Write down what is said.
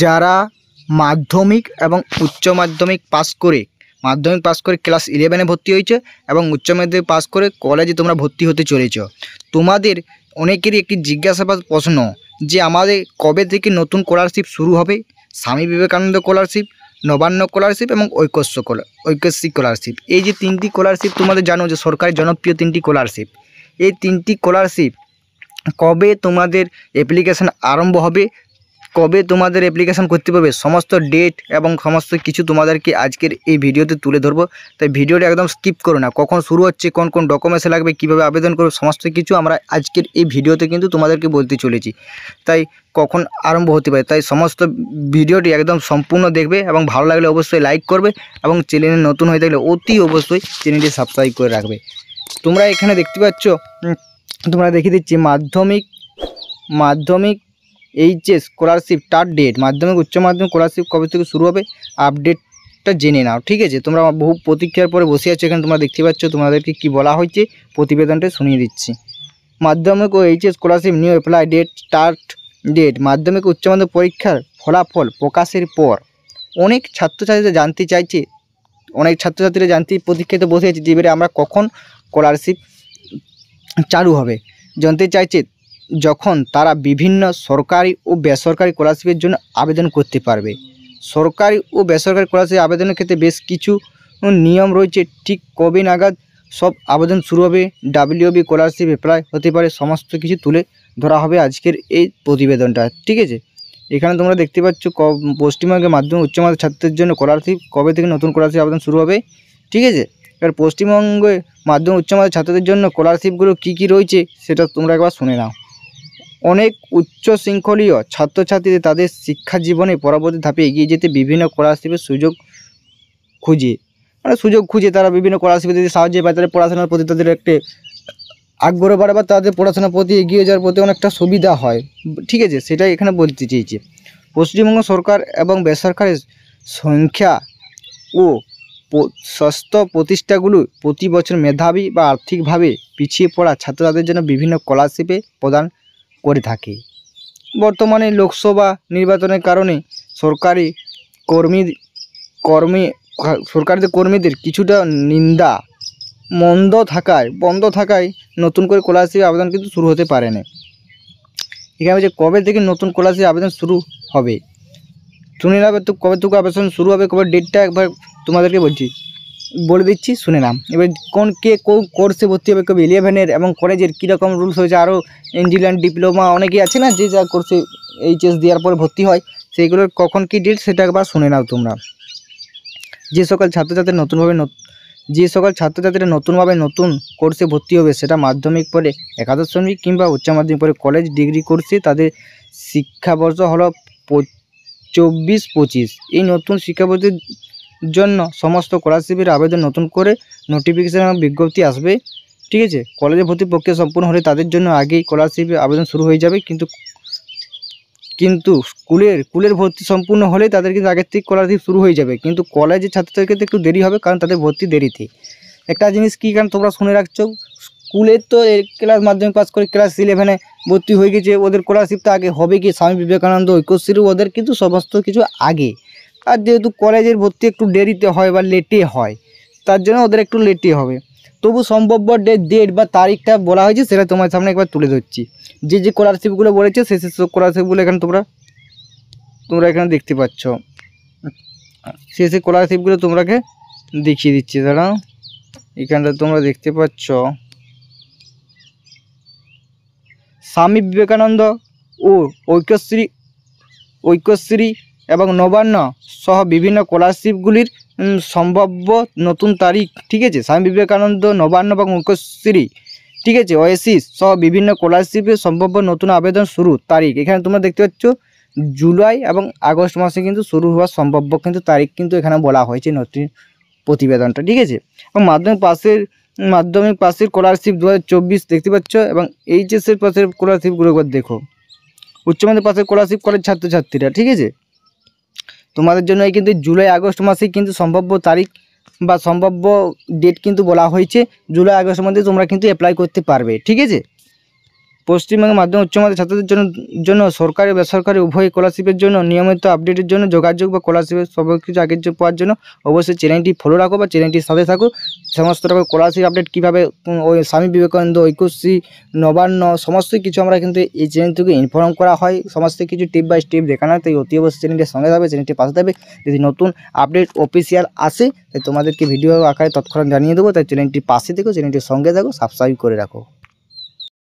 যারা মাধ্যমিক এবং উচ্চ মাধ্যমিক পাস করে ক্লাস 11-এ ভর্তি হয়েছে এবং উচ্চ মাধ্যমিক পাস করে কলেজে তোমরা ভর্তি হতে চলেছ, তোমাদের অনেকেরই একটি জিজ্ঞাসাবাদ প্রশ্ন যে আমাদের কবে থেকে নতুন স্কলারশিপ শুরু হবে। স্বামী বিবেকানন্দ স্কলারশিপ, নবান্ন স্কলারশিপ এবং ঐক্যশ্রী স্কলারশিপ, এই যে তিনটি স্কলারশিপ তোমাদের জানো যে সরকারি জনপ্রিয় তিনটি স্কলারশিপ। এই তিনটি স্কলারশিপ কবে তোমাদের অ্যাপ্লিকেশান আরম্ভ হবে, কবে তোমাদের অ্যাপ্লিকেশান করতে পারবে, সমস্ত ডেট এবং সমস্ত কিছু তোমাদেরকে আজকের এই ভিডিওতে তুলে ধরবো। তাই ভিডিওটা একদম স্কিপ করো না, কখন শুরু হচ্ছে, কোন কোন ডকুমেন্টস লাগবে, কীভাবে আবেদন করবে, সমস্ত কিছু আমরা আজকের এই ভিডিওতে কিন্তু তোমাদেরকে বলতে চলেছি। তাই কখন আরম্ভ হতে পারে, তাই সমস্ত ভিডিওটি একদম সম্পূর্ণ দেখবে এবং ভালো লাগলে অবশ্যই লাইক করবে এবং চ্যানেলে নতুন হয়ে থাকলে অতি অবশ্যই চ্যানেলটি সাবস্ক্রাইব করে রাখবে। তোমরা এখানে দেখতে পাচ্ছ, তোমরা দেখিয়ে দিচ্ছি মাধ্যমিক এইচএস স্কলারশিপ স্টার্ট ডেট, মাধ্যমিক উচ্চ মাধ্যমিক স্কলারশিপ কবে থেকে শুরু হবে আপডেটটা জেনে নাও। ঠিক আছে, তোমরা বহু প্রতীক্ষার পরে বসে আছো, এখানে তোমরা দেখতে পাচ্ছ তোমাদেরকে কি বলা হয়েছে, প্রতিবেদনটা শুনিয়ে দিচ্ছি। মাধ্যমিক ও HS scholarship new apply date, start date. মাধ্যমিক উচ্চ মাধ্যমিক পরীক্ষার ফলাফল প্রকাশের পর অনেক ছাত্রছাত্রীরা জানতে প্রতীক্ষাতে বসে আছে যে এবারে আমরা কখন স্কলারশিপ চালু হবে, জানতে চাইছে যখন তারা বিভিন্ন সরকারি ও বেসরকারি স্কলারশিপের জন্য আবেদন করতে পারবে। সরকারি ও বেসরকারি স্কলারশিপ আবেদনের ক্ষেত্রে বেশ কিছু নিয়ম রয়েছে, ঠিক কবে নাগাদ সব আবেদন শুরু হবে, ডাব্লিউবি স্কলারশিপ অ্যাপ্লাই হতে পারে, সমস্ত কিছু তুলে ধরা হবে আজকের এই প্রতিবেদনটা। ঠিক আছে, এখানে তোমরা দেখতে পাচ্ছ পশ্চিমবঙ্গের মাধ্যমিক উচ্চ মাধ্যমিক ছাত্রদের জন্য স্কলারশিপ কবে থেকে নতুন স্কলারশিপ আবেদন শুরু হবে। ঠিক আছে, এবার পশ্চিমবঙ্গে মাধ্যমিক উচ্চ মাধ্যমিক ছাত্রদের জন্য স্কলারশিপগুলো কী কী রয়েছে সেটা তোমরা একবার শুনে নাও। অনেক উচ্চ শৃঙ্খলীয় ছাত্রছাত্রীদের তাদের শিক্ষা জীবনে পরবর্তী ধাপে এগিয়ে যেতে বিভিন্ন স্কলারশিপের সুযোগ খুঁজে তারা বিভিন্ন স্কলারশিপে যদি সাহায্য পায় তাদের পড়াশোনার প্রতি তাদের একটা আগ্রহ বাড়ে বা তাদের পড়াশোনার প্রতি এগিয়ে যাওয়ার প্রতি অনেকটা সুবিধা হয়। ঠিক আছে, সেটাই এখানে বলতে চেয়েছি। পশ্চিমবঙ্গ সরকার এবং বেসরকারি সংখ্যা ও স্বাস্থ্য প্রতিষ্ঠানগুলো প্রতি বছর মেধাবী বা আর্থিকভাবে পিছিয়ে পড়া ছাত্রছাত্রীদের জন্য বিভিন্ন স্কলারশিপে প্রদান করে থাকে। বর্তমানে লোকসভা নির্বাচনের কারণে সরকারি কর্মীদের কিছুটা নিন্দা বন্ধ থাকায় নতুন করে স্কলারশিপ আবেদন কিন্তু শুরু হতে পারে না। এখানে যে কবে থেকে নতুন স্কলারশিপ আবেদন শুরু হবে শুনে নেবে, তো কবে থেকে আবেদন শুরু হবে, কবে ডেটটা একবার তোমাদেরকে বলে দিচ্ছি, শুনে নাম। এবার কোন কোর্সে ভর্তি হবে, কবে 11-এর এবং কলেজের কীরকম রুলস হয়েছে, আরও ইঞ্জিনিয়ারিং ডিপ্লোমা অনেকেই আছে না যে যা কোর্সে এইচএস দেওয়ার পরে ভর্তি হয়, সেইগুলোর কখন কী ডেট সেটা একবার শুনে নাও তোমরা। যে সকল ছাত্রছাত্রীরা নতুনভাবে নতুন কোর্সে ভর্তি হবে, সেটা মাধ্যমিক পরে একাদশ শ্রেণী কিংবা উচ্চ মাধ্যমিক পরে কলেজ ডিগ্রি কোর্সে, তাদের শিক্ষাবর্ষ হলো 24-25। এই নতুন শিক্ষাবর্ষের জন্য সমস্ত স্কলারশিপের আবেদন নতুন করে নোটিফিকেশন এবং বিজ্ঞপ্তি আসবে। ঠিক আছে, কলেজে ভর্তি প্রক্রিয়া সম্পূর্ণ হলে তাদের জন্য আগেই স্কলারশিপের আবেদন শুরু হয়ে যাবে, কিন্তু স্কুলের ভর্তি সম্পূর্ণ হলে তাদের কিন্তু আগের থেকে স্কলারশিপ শুরু হয়ে যাবে, কিন্তু কলেজের ছাত্রদের ক্ষেত্রে একটু দেরি হবে, কারণ তাদের ভর্তি দেরিতে। একটা জিনিস কী, কারণ তোমরা শুনে রাখছো, স্কুলের তো ক্লাস মাধ্যমিক পাস করে ক্লাস 11-এ ভর্তি হয়ে গেছে, ওদের স্কলারশিপ তো আগে হবে কি, স্বামী বিবেকানন্দ ঐক্যশ্রী ওদের কিন্তু সমস্ত কিছু আগে। আর যেহেতু কলেজের ভর্তি একটু দেরিতে হয় বা লেটে হয়, তার জন্য ওদের একটু লেটে হবে। তবু সম্ভাব্য ডেট বা তারিখটা বলা হয়েছে, সেটা তোমার সামনে একবার তুলে ধরছি। যে স্কলারশিপগুলো বলেছে সেই স্কলারশিপগুলো এখানে তোমরা এখানে দেখতে পাচ্ছ। সেই স্কলারশিপগুলো তোমরাকে দেখিয়ে দিচ্ছি, দাঁড়াও। এখানটা তোমরা দেখতে পাচ্ছ স্বামী বিবেকানন্দ ও ঐক্যশ্রী এবং নবান্ন সহ বিভিন্ন স্কলারশিপগুলির সম্ভাব্য নতুন তারিখ। ঠিক আছে, স্বামী বিবেকানন্দ, নবান্ন এবং ঐক্যশ্রী, ঠিক আছে, ওয়েসিস সহ বিভিন্ন স্কলারশিপের সম্ভাব্য নতুন আবেদন শুরু তারিখ এখানে তোমরা দেখতে পাচ্ছ জুলাই এবং আগস্ট মাসে কিন্তু শুরু হওয়ার সম্ভাব্য কিন্তু তারিখ কিন্তু এখানে বলা হয়েছে নতুন প্রতিবেদনটা। ঠিক আছে, এবং মাধ্যমিক পাশের স্কলারশিপ 2024 দেখতে পাচ্ছ, এবং এইচএসের পাশের স্কলারশিপগুলো একবার দেখো। উচ্চ মাধ্যমিক পাশের স্কলারশিপ কলেজ ছাত্রছাত্রীরা, ঠিক আছে, তোমাদের জন্য এই কিন্তু জুলাই আগস্ট মাসে কিন্তু সম্ভাব্য তারিখ বা সম্ভাব্য ডেট কিন্তু বলা হয়েছে। জুলাই আগস্টের মধ্যে তোমরা কিন্তু অ্যাপ্লাই করতে পারবে। ঠিক আছে, পশ্চিমবঙ্গের মাধ্যমিক উচ্চ মাধ্যমিক ছাত্রদের জন্য সরকারি বেসরকারি উভয় স্কলারশিপের জন্য নিয়মিত আপডেটের জন্য যোগাযোগ বা স্কলারশিপের সব কিছু আগের যে পাওয়ার জন্য অবশ্যই চ্যানেলটি ফলো রাখো বা চ্যানেলটির সাথে থাকো। সমস্ত রকম স্কলারশিপ আপডেট কীভাবে ওই স্বামী বিবেকানন্দ, ঐক্যশ্রী, নবান্ন সমস্ত কিছু আমরা কিন্তু এই চ্যানেল থেকে ইনফর্ম করা হয়, সমস্ত কিছু স্টেপ বাই স্টেপ দেখানো হয়। তাই অতি অবশ্যই চ্যানেলটির সঙ্গে থাকবে, চ্যানেলটির পাশে থাকবে। যদি নতুন আপডেট অফিসিয়াল আসে তাই তোমাদেরকে ভিডিও আকারে তৎক্ষণাৎ জানিয়ে দেবো। তাই চ্যানেলটির পাশে থেকো, চ্যানেলটির সঙ্গে থাকো, সাবস্ক্রাইব করে রাখো।